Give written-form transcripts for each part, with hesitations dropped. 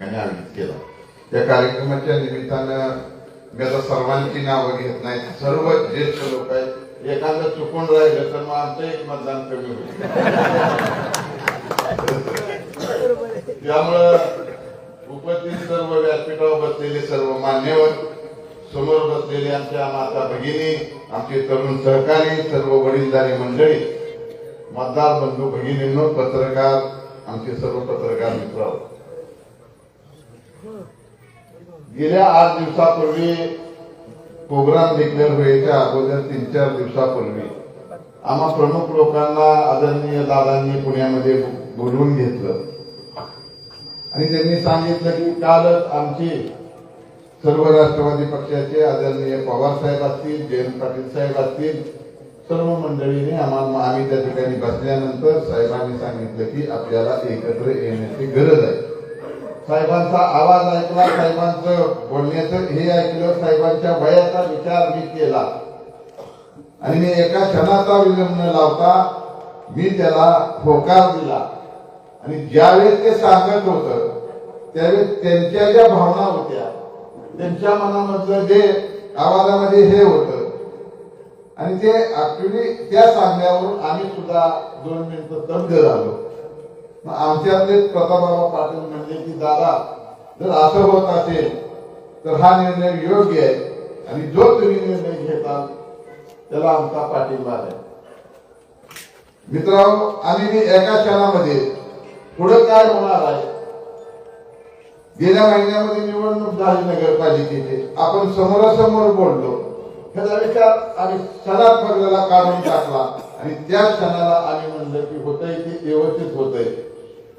आयोजित केला। त्या कार्यक्रमाच्या निमित्तानं मी आता सर्वांची नावं घेत नाही, सर्व ज्येष्ठ लोक आहेत, एखादं चुकून राहिलं तर मग आमचं एक मतदान कमी होईल। त्यामुळं उपस्थित सर्व व्यासपीठावर बसलेले सर्व मान्यवर, समोर बसलेले आमच्या माता भगिनी, आमचे तरुण सहकारी, सर्व वडीलधारी मंडळी, मतदार बंधू भगिनींनो, पत्रकार, आमचे सर्व पत्रकार मित्र, गेल्या 8 दिवसापूर्वी प्रोग्राम डिक्लेअर व्हायच्या अगोदर 3-4 दिवसापूर्वी आम्हा प्रमुख लोकांना आदरणीय दादांनी पुण्यामध्ये बोलवून घेतलं आणि त्यांनी सांगितलं की कालच आमची सर्व राष्ट्रवादी पक्षाचे आदरणीय पवार साहेब असतील, जयंत पाटील साहेब असतील, सर्व मंडळीने आम्ही त्या ठिकाणी बसल्यानंतर साहेबांनी सांगितलं की आपल्याला एकत्र येण्याची गरज आहे। साहेबांचा आवाज ऐकला, साहेबांचं बोलण्याचं हे ऐकलं, साहेबांच्या वयाचा विचार मी केला आणि मी एका क्षणाचा विलंब न लावता मी त्याला होकार दिला आणि ज्यावेळेस ते सांगत होतं त्यावेळेस त्यांच्या ज्या भावना होत्या, त्यांच्या मनामधलं जे आवाजामध्ये हे होतं आणि ते ऍक्च्युली त्या सांगण्यावरून आम्ही सुद्धा 2 मिनिटं स्तब्ध झालो। आमच्यातले प्रतापराव पाटील म्हणजे की दादा, जर असं होत असेल तर हा निर्णय योग्य आहे आणि जो तुम्ही निर्णय घेताल त्याला आमचा पाठिंबा आहे। मित्रांनो, आणि मी एका क्षणामध्ये पुढे काय होणार आहे, गेल्या महिन्यामध्ये निवडणूक झाली नगरपालिकेची, आपण समोरासमोर बोललो, त्याचा विचार आम्ही क्षणात बदलाला काढून टाकला आणि त्या क्षणाला आम्ही म्हणलं की होतंय ते व्यवस्थित होतंय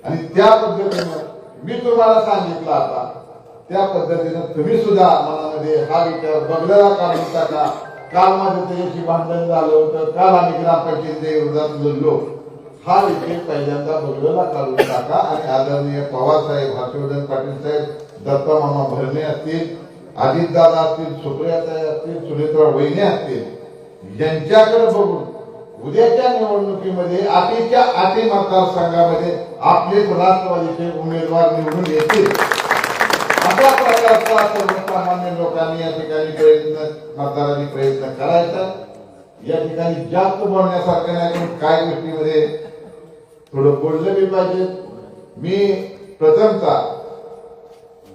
आणि त्या पद्धतीनं मी तुम्हाला सांगितलं, आता त्या पद्धतीनं तुम्ही सुद्धा मनामध्ये हा विचार बदलाला काढून टाका। काल माझं त्याच्याशी भांडण झालं होतं, काल आम्ही ग्रामपंचायतीच्या विरोधात लढलो, हा विषय पहिल्यांदा बदलाला काढून टाका आणि आदरणीय पवार साहेब, हर्षवर्धन पाटील साहेब, दत्ता मामा भरणे असतील, अजितदादा असतील, सुप्रियाताई असतील, सुनेत्रा वहिनी असतील, यांच्याकडे बघून उद्याच्या निवडणुकीमध्ये आटीच्या आटी मतदारसंघामध्ये आपले राष्ट्रवादीचे उमेदवार निवडून येतील, अशा प्रकारचा सर्वसामान्य लोकांनी या ठिकाणी मतदारांनी प्रयत्न करायचा। या ठिकाणी जास्त बोलण्यासारखं नाही, पण काही गोष्टीमध्ये थोडं बोललं बी पाहिजे। मी प्रथमता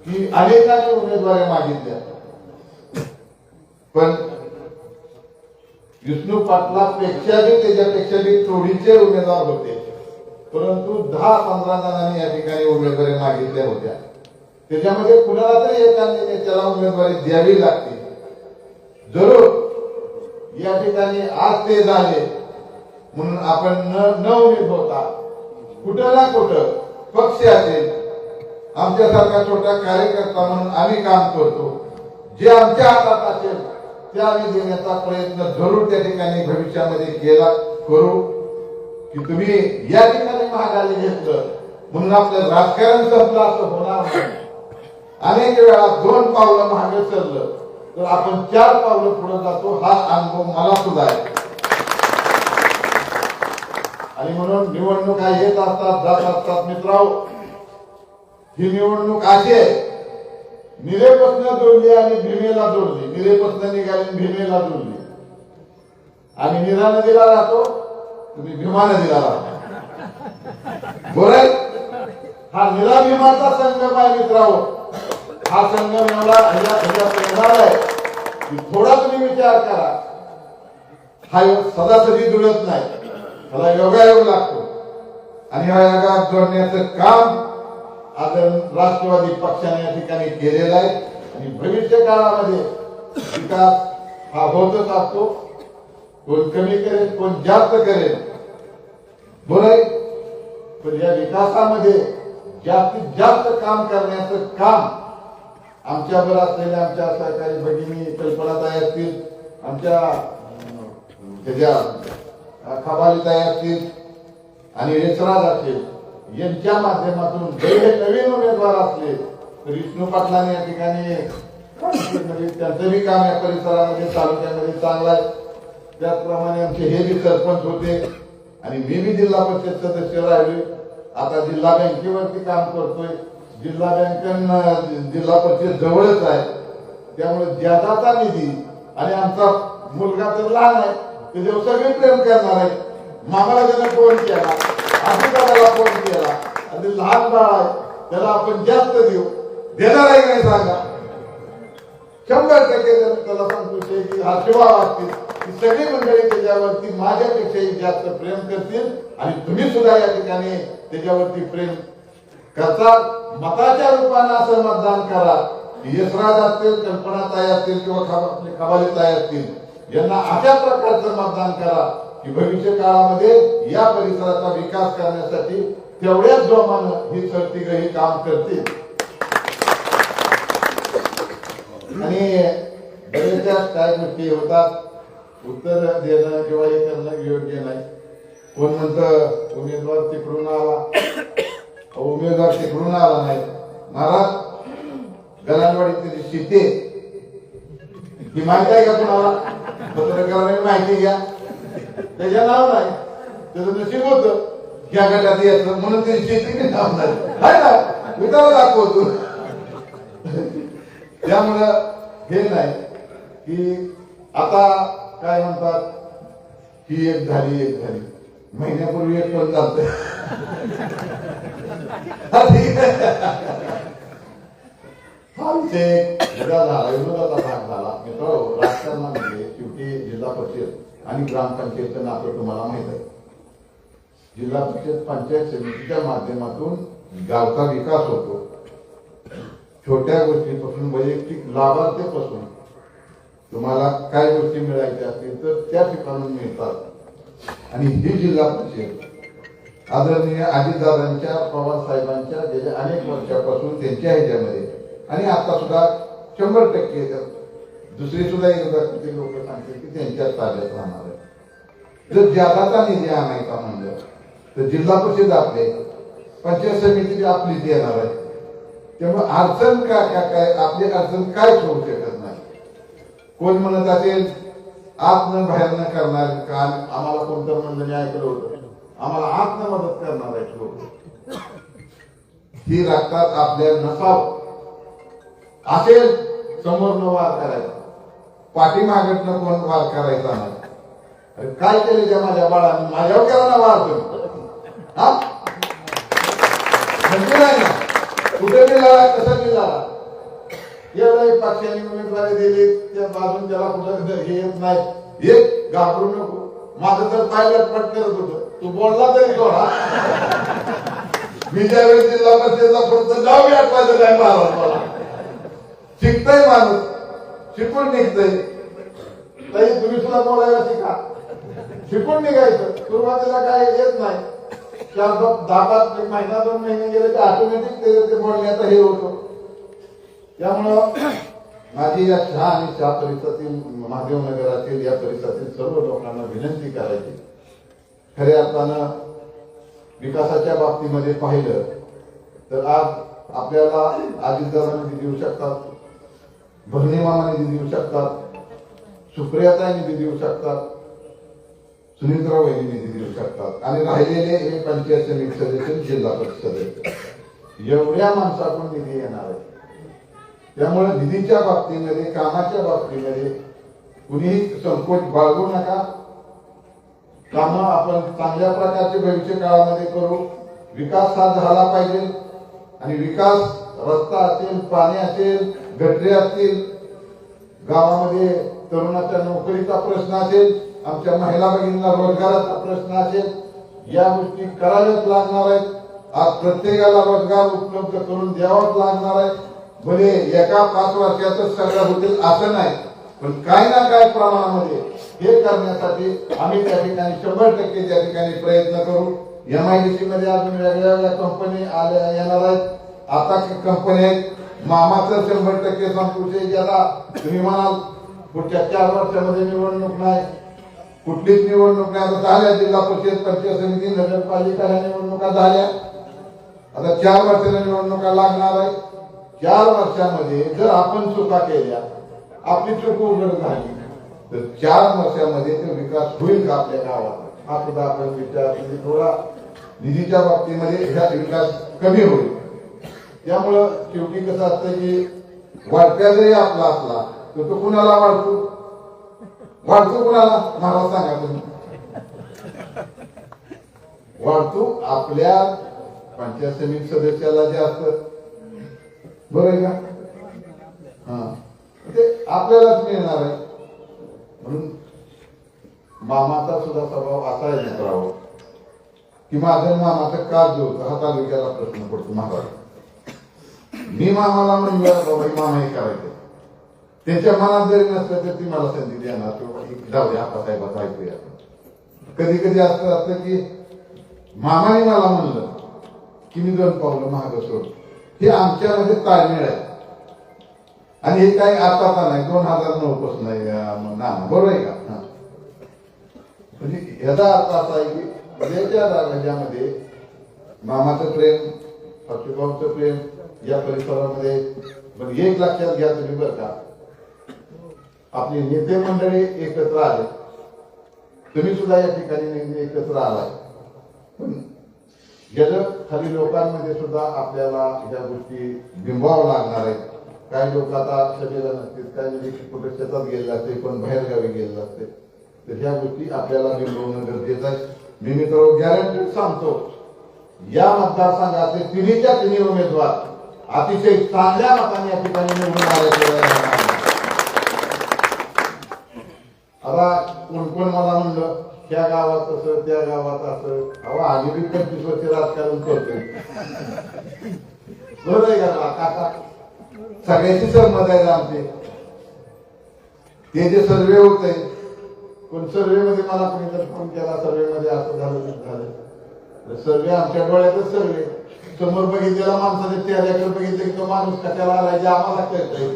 की अनेकांनी उमेदवारी मागितल्या, पण विष्णू पाटलापेक्षा बी त्याच्यापेक्षा बी थोडीचे उमेदवार होते, परंतु 10-15 जणांनी या ठिकाणी उमेदवारी मागितल्या होत्या। त्याच्यामध्ये कुणाला तरी एकाने त्याला उमेदवारी द्यावी लागते। जरूर या ठिकाणी आज ते झाले म्हणून आपण न उमेद होता कुठं ना कुठं पक्ष असेल, आमच्यासारखा छोटा कार्यकर्ता म्हणून आम्ही काम करतो, जे आमच्या हातात असेल ते आम्ही देण्याचा प्रयत्न जरूर त्या ठिकाणी भविष्यामध्ये केला करू की तुम्ही या ठिकाणी माघारी घेतलं म्हणून आपलं राजकारण संपलं असं होणार नाही। अनेक वेळा 2 पावलं मागे सरलं तर आपण 4 पावलं पुढे जातो, हा अनुभव मला सुद्धा आहे। आणि म्हणून निवडणुका येत असतात, जात असतात। मित्रांनो, ही निवडणूक अशी आहे, निरेपासून जोडली आणि भीमेला जोडली, निरेपासून निघाली भीमेला जोडली। आम्ही निरा नदीला राहतो, तुम्ही भीमा नदीला राहता, बरोबर? हा निरा भीमाचा संगम आहे मित्रांनो। हा संगम एवढा येणार आहे की थोडा तुम्ही विचार करा, हा सदासदी जुळत नाही, त्याला योगायोग लागतो आणि हा योगायोग जोडण्याचं काम आज राष्ट्रवादी पक्षाने या ठिकाणी केलेला आहे आणि भविष्य काळामध्ये विकास हा होतच असतो। कोण कमी करेल, कोण जास्त करेल, बरोबर, पण या विकासामध्ये जास्तीत जास्त काम करण्याचं काम आमच्यावर असलेल्या आमच्या सहकारी भगिनी कल्पनाताई असतील, आमच्या खबालीताई असतील आणि यशराज असतील, यांच्या माध्यमातून जे नवीन उमेदवार असले तर विष्णू पाटलांनी या ठिकाणी त्यांचं बी काम या परिसरामध्ये तालुक्यामध्ये चांगलं आहे। त्याचप्रमाणे आमचे हे बी सरपंच होते आणि मी बी जिल्हा परिषद सदस्य राहिले, आता जिल्हा बँकेवरती काम करतोय, जिल्हा बँक जिल्हा परिषद जवळच आहे, त्यामुळे ज्यादाचा निधी आणि आमचा मुलगा तर लहान आहे, त्याच्यावर सगळे प्रेम करणार आहे. मामाला त्यानं फोन केला, आशीर्वादाला फोन केला, आणि लहान बाळ आहे त्याला आपण जास्त देणार आहे नाही सांगा. 100% त्याला सांगतो की आशीर्वाद असतील की सगळी मंडळी त्याच्यावरती माझ्यापेक्षाही जास्त प्रेम करतील आणि तुम्ही सुद्धा या ठिकाणी त्याच्यावरती प्रेम करता. मताच्या रूपाने असं मतदान करा. यशराज असतील, कल्पनाताई असतील किंवा खबालीताई असतील, यांना अशा प्रकारचं मतदान करा की भविष्य काळामध्ये या परिसराचा विकास करण्यासाठी तेवढ्याच जोमानं ही सरतीगही काम करतील. आणि बरेचशा काय गोष्टी होतात, उत्तर देणं किंवा हे करणं योग्य नाही. कोण म्हणतं उमेदवार तिकडून आला, उमेदवार तिकडून आला नाही. महाराज गलांडवाडीची शेती ही माहिती आहे का कुणाला? पत्रकारांनी माहिती घ्या, त्याच्या नाव नाही, त्याचं नशीब होतं या गटात यायचं म्हणून त्याची शेती नाव नाही आहे ना, विचार दाखवतो. त्यामुळं हे नाही की आता काय म्हणतात ही एक झाली महिन्यापूर्वी एक पण चालतंय. हा विषय विरोधाचा भाग झाला. मित्र राजकारणामध्ये शेवटी जिल्हा परिषद आणि ग्रामपंचायतचं नातं तुम्हाला माहित आहे. जिल्हा परिषद पंचायत समितीच्या माध्यमातून गावचा विकास होतो. छोट्या गोष्टीपासून वैयक्तिक लाभार्थीपासून तुम्हाला काय गोष्टी मिळायच्या असतील तर त्या ठिकाणून मिळतात. आणि ही जिल्हा परिषद आदरणीय अजितदादांच्या, पवार साहेबांच्या गेल्या अनेक वर्षापासून त्यांच्या ह्याच्यामध्ये आणि आता सुद्धा 100% दुसरी सुद्धा एकदा लोक सांगतील की त्यांच्या ताब्यात राहणार आहे. जर ज्यादाचा निधी आणायचा म्हणजे तर जिल्हा परिषद आपले, पंचायत समिती आपलीच येणार आहे. त्यामुळे अडचण काय आपली अडचण काय होऊ शकत नाही. कोण म्हणत असेल आत न बाहेर न करणार का, आम्हाला कोणतं म्हणलं मी ऐकलं होतं, आम्हाला आत न मदत करणार आहेत लोक. ही रक्तात आपल्या नसावं असेल समोर न वार करायचा, पाठीमागतनं कोण वार करायचा नाही. अरे काय केले त्या माझ्या बाळाने, माझ्यावर केला ना वार तुम्ही, हा म्हणजे नाही ना, कुठे मिळाला कसं मिळाला. एवढ्या पक्षाने उमेदवारी दिली त्या बाजून त्याला कुठं हे येत नाही. एक घाबरू नको, माझं तर पायलट पट करत होतं, तू बोलला तरी थोडा. मी ज्यावेळी जिल्हा परिषदेला फक्त जाऊ आठवायचं काय महाराष्ट्राला शिकतय माणूस, शिकून निघतय. ताई तुम्ही सुद्धा बोलायला शिका, शिकून निघायचं. सुरुवातीला काय येत नाही, 4-10 महिना 2 महिने गेले की ऑटोमॅटिक ते बोलण्याचा हे होतो. त्यामुळं माझी या शहा आणि शहा परिसरातील, महादेवनगरातील या परिसरातील सर्व लोकांना विनंती करायची, खऱ्या अर्थानं विकासाच्या बाबतीमध्ये पाहिलं तर आज आपल्याला अजितदादा निधी देऊ शकतात, भरणी मामा निधी देऊ शकतात, सुप्रियाताई निधी देऊ शकतात, सुनीलराव वहिनी निधी देऊ शकतात आणि राहिलेले हे पंचायत समिती सदस्य, जिल्हा परिषद सदस्य, एवढ्या माणसाकडून निधी येणार आहे. त्यामुळे निधीच्या बाबतीमध्ये, कामाच्या बाबतीमध्ये कुणीही संकोच बाळगू नका. कामं आपण चांगल्या प्रकारचे भविष्य काळामध्ये करू. विकास हा झाला पाहिजे आणि विकास रस्ता असेल, पाणी असेल, गटरे असतील, गावामध्ये तरुणाच्या नोकरीचा प्रश्न असेल, आमच्या महिला भगिनींना रोजगाराचा प्रश्न असेल, या गोष्टी कराव्याच लागणार आहेत. आज प्रत्येकाला रोजगार उपलब्ध करून द्यावाच लागणार आहे. भले एका 5 वर्षातच सगळं होतील असं नाही, पण काही ना काही प्रमाणामध्ये हे करण्यासाठी आम्ही त्या ठिकाणी 100% त्या ठिकाणी प्रयत्न करू. MIDC मध्ये अजून वेगळ्या कंपनी आल्या येणार आहेत. आता कंपनी आहेत. मामाचं 100% संपूर्ण ज्याला तुम्ही म्हणाल पुढच्या 4 वर्षामध्ये निवडणूक नाही, कुठलीच निवडणूक नाही. आता झाल्या जिल्हा परिषद, पंचायत समिती, नगरपालिका निवडणुका झाल्या. आता 4 वर्षाला निवडणुका लागणार आहे. 4 वर्षामध्ये जर आपण चुका केल्या, आपली चूक उघड झाली तर 4 वर्षामध्ये तो विकास होईल का आपल्या गावात, हा सुद्धा आपण विचार. थोडा निधीच्या बाबतीमध्ये ह्या विकास कमी होईल. त्यामुळं शेवटी कसं असतं की वाढत्या जरी आपला असला तर तो कुणाला वाढतो कुणाला मला सांगा तुम्ही वाढतो आपल्या पंचायत समिती सदस्याला जे असतं बरं आहे का हा ते आपल्यालाच मिळणार आहे म्हणून मामाचा सुद्धा स्वभाव असा आहे मित्रांनो की माझं मामाचं का होतं हा तालुक्याला प्रश्न पडतो महाराज मी मामाला म्हणलं बाबा मामा हे करायचं त्यांच्या मनात जरी नसलं तर ती मला संधी देणार किंवा जाऊ द्या आप्पासाहेबाचं ऐकूया कधी कधी असं की मामाने मला म्हणलं की मी 2 पावलं महाग सोड हे आमच्यामध्ये ताळमेळ आहे आणि हे काही आता नाही 2009 पासून नाही ना बरोबर आहे का म्हणजे याचा अर्थ असा आहे की वेगळ्या राज्यामध्ये मामाचं प्रेम अच्युतभाऊचं प्रेम या परिसरामध्ये पण एक लक्षात घ्या तुम्ही बरं का आपली नेते मंडळी एकत्र आले तुम्ही सुद्धा या ठिकाणी एकत्र आलाय पण गेलं खाली लोकांमध्ये सुद्धा आपल्याला या गोष्टी बिंबावं लागणार आहेत काही लोक आता सभेला नसतील काही म्हणजे कुठे शेतात गेले असते पण बाहेरगावी गेले असते तर ह्या गोष्टी आपल्याला बिंबवणं गरजेचं आहे मी मित्र गॅरंटी सांगतो या मतदारसंघाचे तिन्ही उमेदवार अतिशय चांगल्या मताने या ठिकाणी निवडून आले आता कोण मला म्हणलं त्या गावात असं त्या गावात असं अहो आम्ही बी 25 वर्ष राजकारण करतोय बरोबर आहे का काका सगळ्याची सहमत आहे आमचे ते जे सर्वे होते कोण सर्वे मध्ये मला कोणीतरी फोन केला सर्वे मध्ये असं झालं सर्वे आमच्या डोळ्यातच सर्वे समोर बघितलेला माणसाने चेहऱ्याकडे बघितलं की तो माणूस कशाला आला जे आम्हाला कळतंय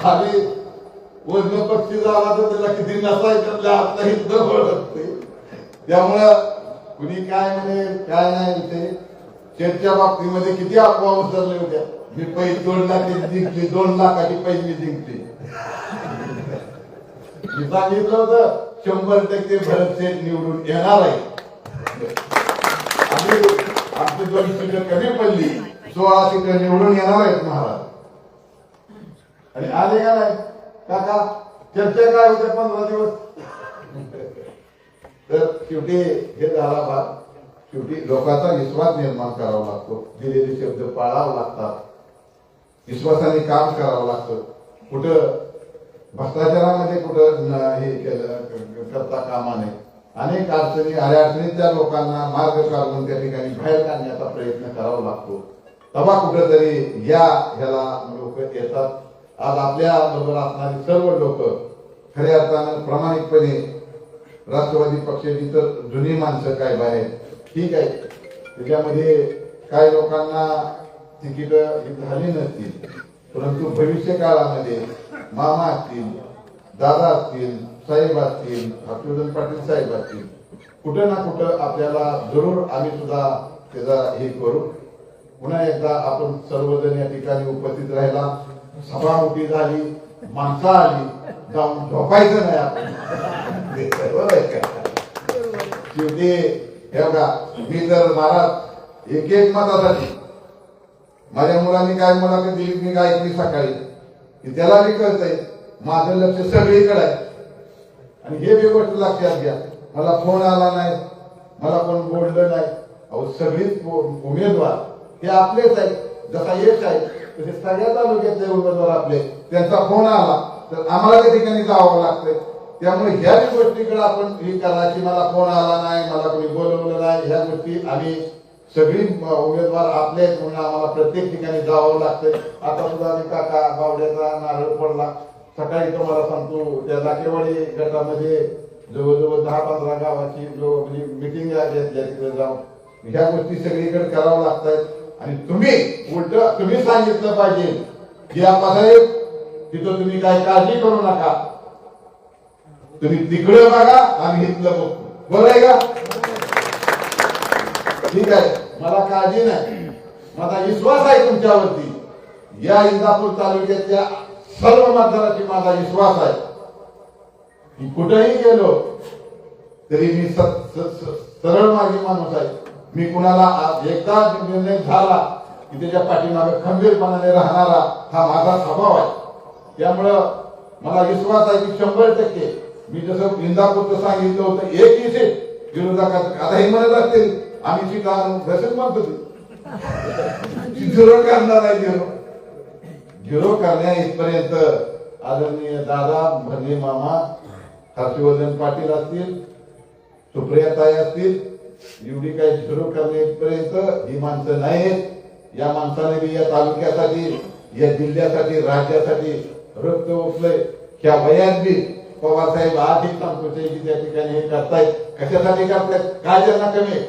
आणि वर्ण पक्षी झाला तर त्याला किती नसायचं आता इतकं ओळखते त्यामुळं कुणी काय म्हणे काय नाही ते शेतच्या बाबतीमध्ये किती अफवा उचलले होत्या मी पैसे 2 लाख जिंकली 2 लाखाची पहिली जिंकली मी सांगितलं होतं 100% भरत शेठ निवडून येणार आहे आमची 2 सीटं कमी पडली 16 सीटं निवडून येणार आहेत महाराज आणि आले का नाही काका चर्चा काय होत्या 15 दिवस तर शेवटी हे झाला भाग शेवटी लोकांचा विश्वास निर्माण करावा लागतो दिलेले शब्द पाळावे लागतात विश्वासाने काम करावं लागतं कुठं भ्रष्टाचारामध्ये कुठं हे केलं करता कामा नये अनेक अडचणी अडचणीच्या लोकांना मार्ग काढून त्या ठिकाणी बाहेर काढण्याचा प्रयत्न करावा लागतो तेव्हा कुठेतरी ह्याला लोक येतात आज आपल्या बरोबर असणारी सर्व लोक खऱ्या अर्थानं प्रामाणिकपणे राष्ट्रवादी पक्षाची तर जुनी माणसं काय बाहेर ठीक आहे त्याच्यामध्ये काही लोकांना तिकीट झाली नसतील परंतु भविष्य काळामध्ये मामा असतील दादा असतील साहेब असतील हर्षवर्धन पाटील साहेब असतील कुठं ना कुठं आपल्याला जरूर आम्ही सुद्धा त्याचा हे करू पुन्हा एकदा आपण सर्वजण या ठिकाणी उपस्थित राहिला सभा मोठी झाली माणसं आली जाऊन झोपायचं नाही आपण शेवटी हे बघा मी तर महाराज एक मतासाठी माझ्या मुलांनी काय मुलाखत दिली मी ऐकली सकाळी की त्याला बी कळतंय माझं लक्ष सगळीकडे आहे आणि हे बी गोष्ट लक्षात घ्या मला फोन आला नाही मला कोण बोललं नाही अहो सगळीच उमेदवार हे आपलेच आहेत जसा यश आहे तसे सगळ्या तालुक्यातले उमेदवार आपले त्यांचा फोन आला तर आम्हाला त्या ठिकाणी जावं लागतंय त्यामुळे ह्या गोष्टीकडे आपण ही करा की मला फोन आला नाही मला कोणी बोलवलं नाही ह्या गोष्टी आम्ही सगळी उमेदवार आपले आहेत म्हणून आम्हाला प्रत्येक ठिकाणी जावं लागतंय आता सुद्धा काका बावड्याचा नारळ पडला सकाळी तुम्हाला सांगतो त्या लाकेवाडी गटामध्ये जवळजवळ 10-15 गावाची म्हणजे मिटिंग घेतल्या तिकडे जाऊन ह्या गोष्टी सगळीकडे करावं लागतात आणि तुम्ही सांगितलं पाहिजे की आप्पासाहेब तिथं तुम्ही काय काळजी करू नका तुम्ही तिकडे बघा आम्ही इथलं बघतो बरं आहे का ठीक आहे मला काळजी नाही माझा विश्वास आहे तुमच्यावरती या इंदापूर तालुक्यातल्या सर्व मतदारांची माझा विश्वास आहे की कुठेही गेलो तरी मी सरळ मार्गी माणूस आहे मी कुणाला एकदा निर्णय झाला की त्याच्या पाठीमागे खंबीरपणाने राहणारा हा माझा स्वभाव आहे. त्यामुळं मला विश्वास आहे की 100% मी जसं इंदापूरचं सांगितलं होतं एकही सीट विरोधकात आता हे म्हणत असतील आम्ही सीट कसं म्हणतो झिरो करणार आहे. झिरो करण्या इथपर्यंत आदरणीय दादा भरणे मामा हर्षवर्धन पाटील असतील सुप्रियाताई असतील एवढी काही झिरो करण्यापर्यंत ही माणसं नाहीत. या माणसाने बी या तालुक्यासाठी या जिल्ह्यासाठी राज्यासाठी रक्त ओतलंय. त्या वयात बी पवार साहेब आधीच सांगतो की त्या ठिकाणी हे करतायत. कशासाठी करतायत? काय त्यांना कमी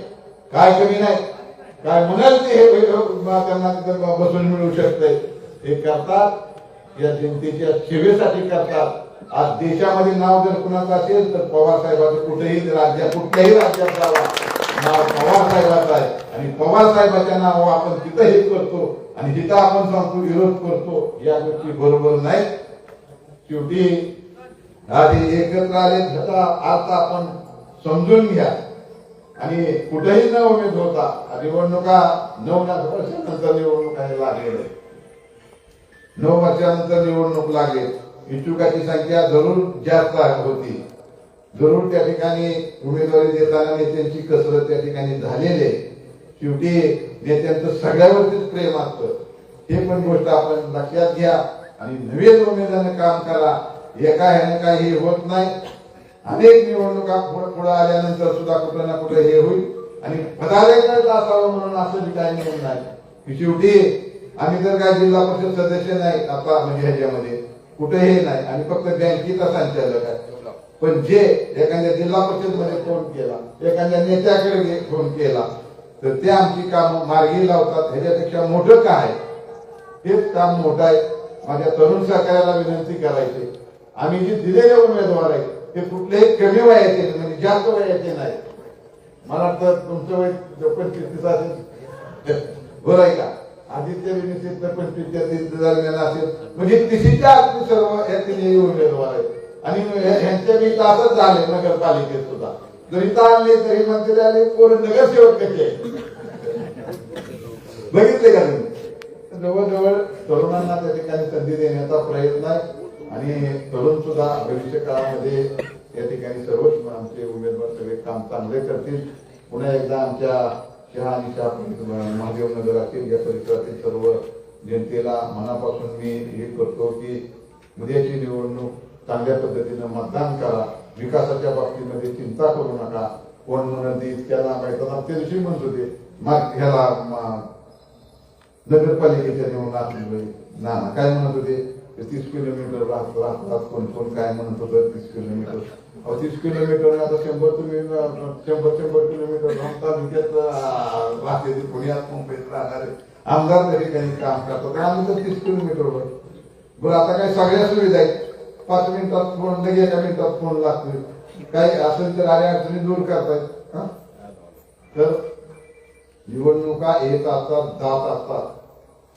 काय कमी नाही काय म्हणाल ते हे त्यांना तिथं बसून मिळू शकतंय. हे करतात या जनतेच्या सेवेसाठी करतात. आज देशामध्ये नाव जर कुणाचं असेल तर पवार साहेबांचं कुठेही कुठल्याही राज्यात जावा नाव पवार साहेबांचं आहे. आणि पवार साहेबांच्या नाव आपण तिथं हे करतो आणि तिथं आपण सांगतो विरोध करतो या गोष्टी बरोबर नाही. शेवटी आधी एकत्र आले आता आपण समजून घ्या आणि कुठेही न उमेद होता निवडणुका 9 वर्षानंतर निवडणूक लागलेली 9 वर्षानंतर निवडणूक लागेल. इच्छुकाची संख्या जरूर जास्त होती. जरूर त्या ठिकाणी उमेदवारी देताना नेत्यांची कसरत त्या ठिकाणी झालेली आहे. शेवटी नेत्यांचं सगळ्यावरतीच प्रेम असतं. हे पण गोष्ट आपण लक्षात घ्या आणि नवीन उमेदवाराने काम करा. एका ह्याने काही होत नाही. अनेक निवडणुका पुढे आल्यानंतर सुद्धा कुठं ना कुठे हे होईल आणि पदाधिकारीच असावं म्हणून असं बी काही नियम नाही. शेवटी आम्ही जर काय जिल्हा परिषद सदस्य नाही आता म्हणजे ह्याच्यामध्ये कुठेही नाही आणि फक्त बँकेचा संचालक आहे. पण जे एखाद्या जिल्हा परिषद मध्ये फोन केला एखाद्या नेत्याकडे फोन केला तर ते आमची काम मार्गी लावतात. ह्याच्यापेक्षा मोठं काय हेच काम मोठं आहे. माझ्या तरुण सहकार्याला विनंती करायची आम्ही जे दिलेले उमेदवार आहेत ते कुठलेही कमी वयाचे म्हणजे जास्त वयाचे नाही. मला वाटतं तुमचं वय 25-30 असेल बरं आहे का? आदित्य विनिश्चित 25-30 दरम्यान असेल म्हणजे 30च्या आत सर्व या तिन्ही उमेदवार आहेत. आणि ह्यांच्या बी असंच झाले नगरपालिकेत सुद्धा जरी आणले तरी मंत्री आले कोण नगरसेवक कसे बघितले का तुम्ही? जवळजवळ तरुणांना त्या ठिकाणी संधी देण्याचा प्रयत्न आहे आणि तरुण सुद्धा भविष्य काळामध्ये या ठिकाणी सर्वच आमचे उमेदवार सगळे काम चांगले करतील. पुन्हा एकदा आमच्या शहा आणि महादेव नगर असतील या परिसरातील सर्व जनतेला मनापासून मी हे करतो की उद्याची निवडणूक चांगल्या पद्धतीनं मतदान करा. विकासाच्या बाबतीमध्ये चिंता करू नका. कोण म्हणत इतक्या लांब आहे तर त्या दिवशी म्हणत होते मग ह्याला नगरपालिकेच्या निवडणुकीत ना काय म्हणत होते 30 किलोमीटर राहतात कोण कोण काय म्हणत होतं 30 किलोमीटर 30 किलोमीटर आता 100 तुम्ही 100 किलोमीटर तालुक्यात राहते पुण्यात मुंबईत राहणारे आमदार तरी काही काम करतात आम्ही तर 30 किलोमीटरवर बरं. आता काय सगळ्या सुविधा आहेत. 5 मिनिटात फोन लगे एका मिनिटात फोन लागतोय. काही असेल तर आल्या अडचणी दूर करतायत. तर निवडणुका येत असतात जात असतात.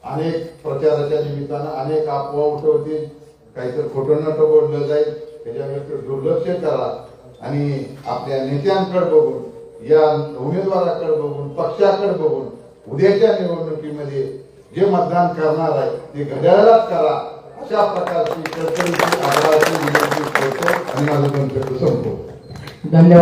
अनेक प्रचाराच्या निमित्तानं अनेक अफवा उठवतील काहीतरी खोटं नटं बोललं जाईल त्याच्यावर दुर्लक्ष करा आणि आपल्या नेत्यांकडे बघून या उमेदवाराकडे बघून पक्षाकडे बघून उद्याच्या निवडणुकीमध्ये जे मतदान करणार आहे ते घड्याळालाच करा अशा प्रकारची कर्तव्याची आग्रहाची विनंती करतो आणि माझं संपतो. धन्यवाद.